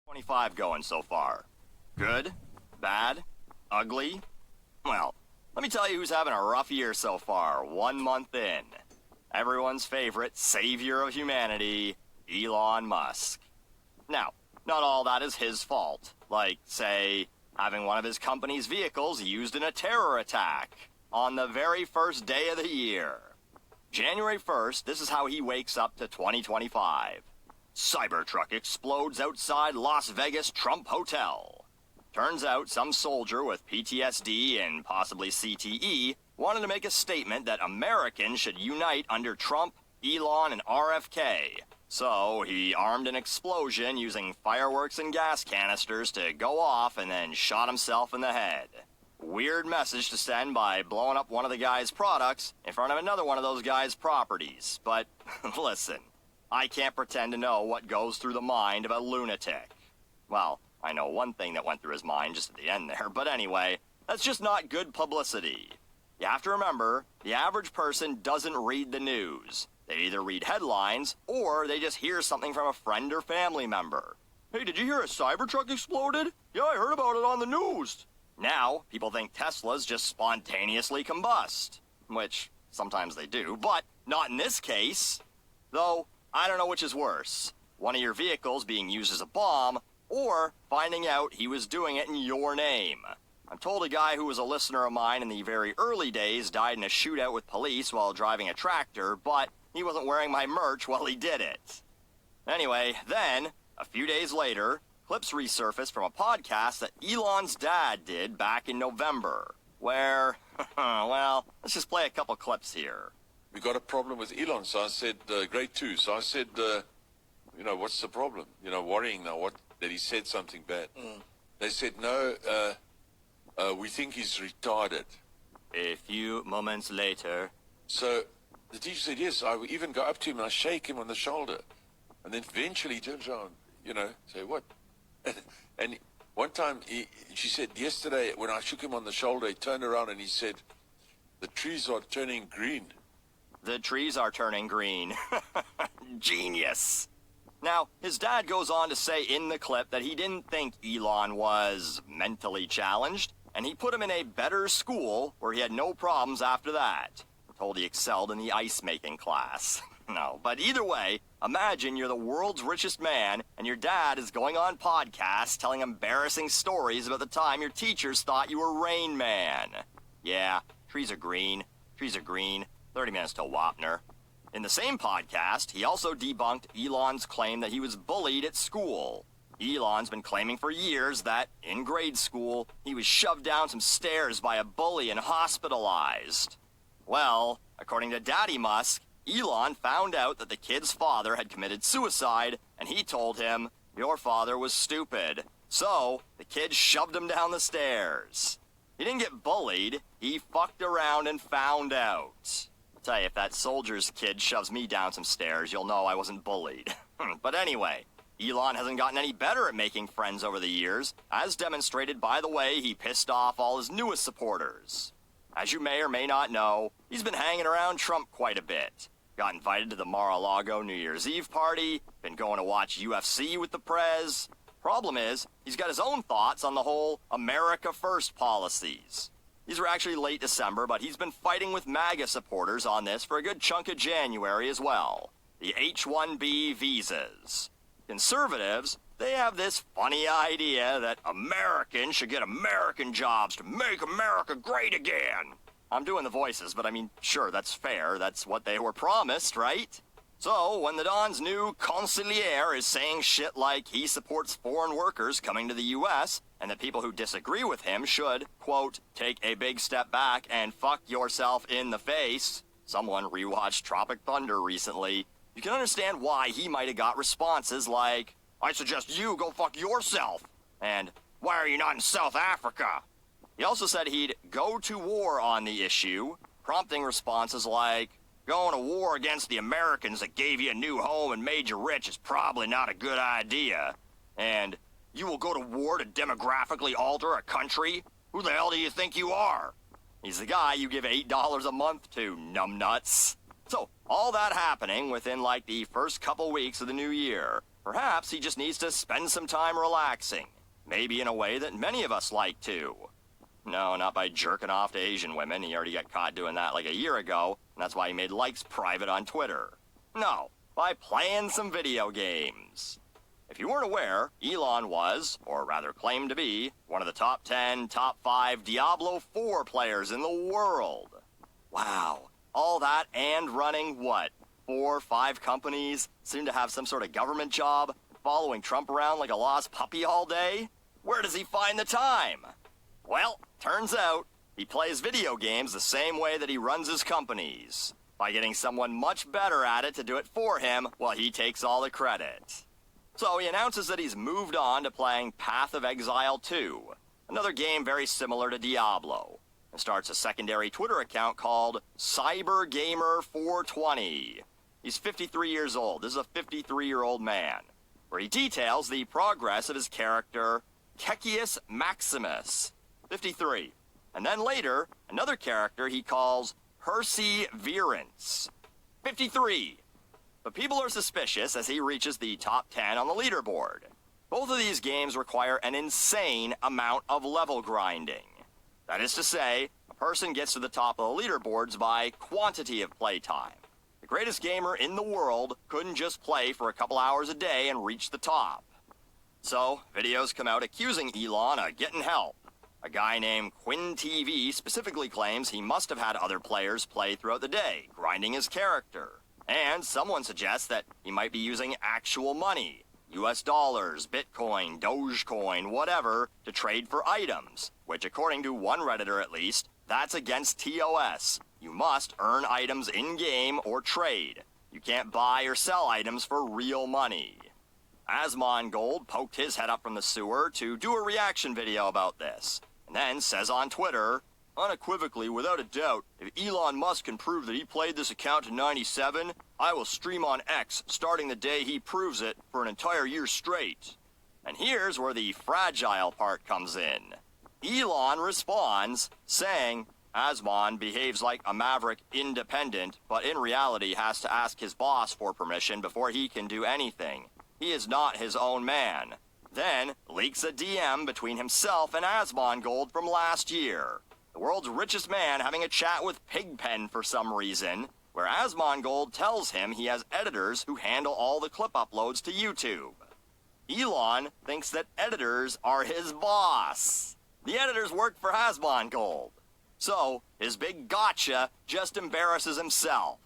25 going so far? Good? Bad? Ugly? Well, let me tell you who's having a rough year so far, 1 month in. Everyone's favorite savior of humanity, Elon Musk. Now, not all that is his fault. Like, say, having one of his company's vehicles used in a terror attack on the very first day of the year. January 1st, this is how he wakes up to 2025. Cybertruck explodes outside Las Vegas Trump Hotel. Turns out some soldier with PTSD and possibly CTE wanted to make a statement that Americans should unite under Trump, Elon, and RFK. So he armed an explosion using fireworks and gas canisters to go off and then shot himself in the head. Weird message to send by blowing up one of the guy's products in front of another one of those guy's properties. But listen, I can't pretend to know what goes through the mind of a lunatic. Well, I know one thing that went through his mind just at the end there, but anyway, that's just not good publicity. You have to remember, the average person doesn't read the news. They either read headlines, or they just hear something from a friend or family member. Hey, did you hear a Cybertruck exploded? Yeah, I heard about it on the news. Now, people think Teslas just spontaneously combust. Which, sometimes they do, but not in this case. Though, I don't know which is worse. One of your vehicles being used as a bomb, or finding out he was doing it in your name. I'm told a guy who was a listener of mine in the very early days died in a shootout with police while driving a tractor, but he wasn't wearing my merch while he did it. Anyway, then, a few days later, clips resurfaced from a podcast that Elon's dad did back in November, where, well, let's just play a couple clips here. We got a problem with Elon, so I said, grade 2. So I said, what's the problem? Worrying now that he said something bad. They said, no, we think he's retarded. A few moments later. So the teacher said, yes, I would even go up to him and I shake him on the shoulder. And then eventually he turns around, say, what? And one time, she said, yesterday when I shook him on the shoulder, he turned around and he said, the trees are turning green. The trees are turning green. Genius. Now, his dad goes on to say in the clip that he didn't think Elon was mentally challenged, and he put him in a better school where he had no problems after that. I'm told he excelled in the ice-making class. No, but either way, imagine you're the world's richest man, and your dad is going on podcasts telling embarrassing stories about the time your teachers thought you were Rain Man. Yeah, trees are green. Trees are green. 30 minutes till Wapner. In the same podcast, he also debunked Elon's claim that he was bullied at school. Elon's been claiming for years that, in grade school, he was shoved down some stairs by a bully and hospitalized. Well, according to Daddy Musk, Elon found out that the kid's father had committed suicide, and he told him, your father was stupid. So, the kid shoved him down the stairs. He didn't get bullied, he fucked around and found out. I'll tell you, if that soldier's kid shoves me down some stairs, you'll know I wasn't bullied. But anyway, Elon hasn't gotten any better at making friends over the years, as demonstrated by the way he pissed off all his newest supporters. As you may or may not know, he's been hanging around Trump quite a bit. Got invited to the Mar-a-Lago New Year's Eve party, been going to watch UFC with the Prez. Problem is, he's got his own thoughts on the whole America First policies. These were actually late December, but he's been fighting with MAGA supporters on this for a good chunk of January as well. The H-1B visas. Conservatives, they have this funny idea that Americans should get American jobs to make America great again. I'm doing the voices, but I mean, sure, that's fair. That's what they were promised, right? So, when the Don's new consigliere is saying shit like he supports foreign workers coming to the U.S., and that people who disagree with him should, quote, take a big step back and fuck yourself in the face. Someone rewatched Tropic Thunder recently. You can understand why he might have got responses like, I suggest you go fuck yourself, and why are you not in South Africa? He also said he'd go to war on the issue, prompting responses like, going to war against the Americans that gave you a new home and made you rich is probably not a good idea. And you will go to war to demographically alter a country? Who the hell do you think you are? He's the guy you give $8 a month to, numbnuts. So, all that happening within like the first couple weeks of the new year. Perhaps he just needs to spend some time relaxing, maybe in a way that many of us like to. No, not by jerking off to Asian women. He already got caught doing that like a year ago, and that's why he made likes private on Twitter. No, by playing some video games. If you weren't aware, Elon was, or rather claimed to be, one of the top 10, top 5 Diablo 4 players in the world. Wow, all that and running what? 4 or 5 companies, seem to have some sort of government job, following Trump around like a lost puppy all day? Where does he find the time? Well, turns out, he plays video games the same way that he runs his companies, by getting someone much better at it to do it for him while he takes all the credit. So he announces that he's moved on to playing Path of Exile 2, another game very similar to Diablo, and starts a secondary Twitter account called CyberGamer420. He's 53 years old. This is a 53-year-old man, where he details the progress of his character, Kekius Maximus, 53. And then later, another character he calls Perseverance, 53. But people are suspicious as he reaches the top 10 on the leaderboard. Both of these games require an insane amount of level grinding. That is to say, a person gets to the top of the leaderboards by quantity of playtime. The greatest gamer in the world couldn't just play for a couple hours a day and reach the top. So, videos come out accusing Elon of getting help. A guy named Quinn TV specifically claims he must have had other players play throughout the day, grinding his character. And someone suggests that he might be using actual money, US dollars, Bitcoin, Dogecoin, whatever, to trade for items, which according to one Redditor at least, that's against TOS. You must earn items in-game or trade. You can't buy or sell items for real money. Asmongold poked his head up from the sewer to do a reaction video about this, and then says on Twitter, unequivocally, without a doubt, if Elon Musk can prove that he played this account to 97, I will stream on X starting the day he proves it for an entire year straight. And here's where the fragile part comes in. Elon responds, saying, Asmon behaves like a maverick independent, but in reality has to ask his boss for permission before he can do anything. He is not his own man. Then leaks a DM between himself and Asmongold from last year. The world's richest man having a chat with Pigpen for some reason, where Asmongold tells him he has editors who handle all the clip uploads to YouTube. Elon thinks that editors are his boss. The editors work for Asmongold. So, his big gotcha just embarrasses himself.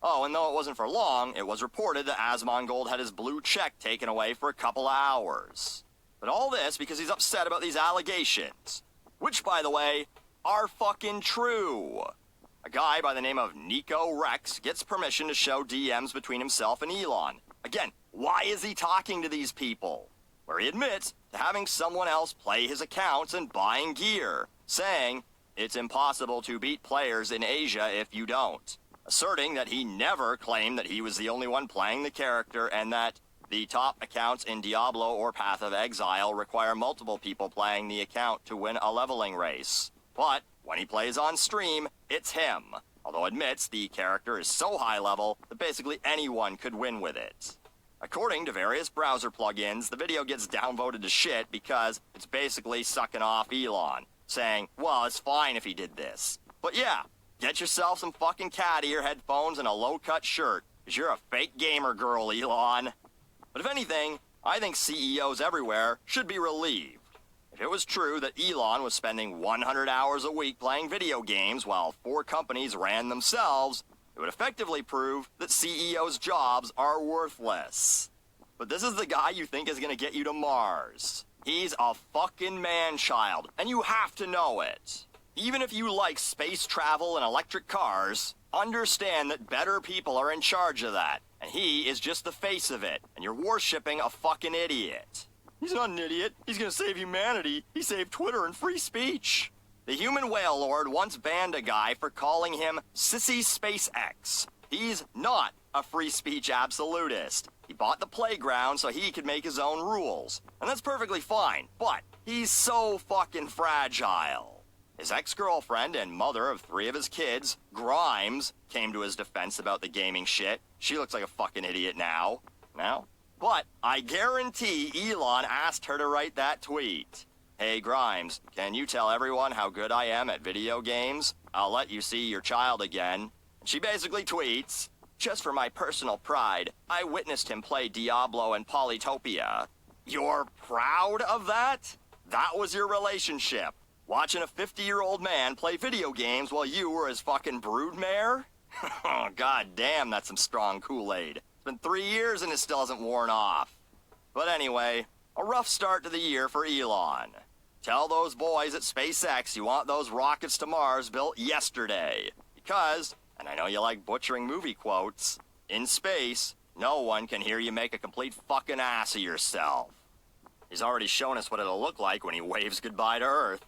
Oh, and though it wasn't for long, it was reported that Asmongold had his blue check taken away for a couple hours. But all this because he's upset about these allegations. Which, by the way, are fucking true. A guy by the name of Nico Rex gets permission to show DMs between himself and Elon. Again, why is he talking to these people? Where he admits to having someone else play his accounts and buying gear, saying, it's impossible to beat players in Asia if you don't. Asserting that he never claimed that he was the only one playing the character and that the top accounts in Diablo or Path of Exile require multiple people playing the account to win a leveling race. But when he plays on stream, it's him, although admits the character is so high level that basically anyone could win with it. According to various browser plugins, the video gets downvoted to shit because it's basically sucking off Elon, saying, well, it's fine if he did this. But yeah, get yourself some fucking cat ear headphones and a low-cut shirt, because you're a fake gamer girl, Elon. But if anything, I think CEOs everywhere should be relieved. If it was true that Elon was spending 100 hours a week playing video games while 4 companies ran themselves, it would effectively prove that CEOs' jobs are worthless. But this is the guy you think is going to get you to Mars. He's a fucking man-child, and you have to know it. Even if you like space travel and electric cars, understand that better people are in charge of that, and he is just the face of it, and you're worshipping a fucking idiot. He's not an idiot. He's gonna save humanity. He saved Twitter and free speech. The human whale lord once banned a guy for calling him Sissy SpaceX. He's not a free speech absolutist. He bought the playground so he could make his own rules, and that's perfectly fine, but he's so fucking fragile. His ex-girlfriend and mother of 3 of his kids, Grimes, came to his defense about the gaming shit. She looks like a fucking idiot now. Now, But I guarantee Elon asked her to write that tweet. Hey Grimes, can you tell everyone how good I am at video games? I'll let you see your child again. And she basically tweets, just for my personal pride, I witnessed him play Diablo and Polytopia. You're proud of that? That was your relationship? Watching a 50-year-old man play video games while you were his fucking broodmare? God damn, that's some strong Kool-Aid. It's been 3 years and it still hasn't worn off. But anyway, a rough start to the year for Elon. Tell those boys at SpaceX you want those rockets to Mars built yesterday. Because, and I know you like butchering movie quotes, in space, no one can hear you make a complete fucking ass of yourself. He's already shown us what it'll look like when he waves goodbye to Earth.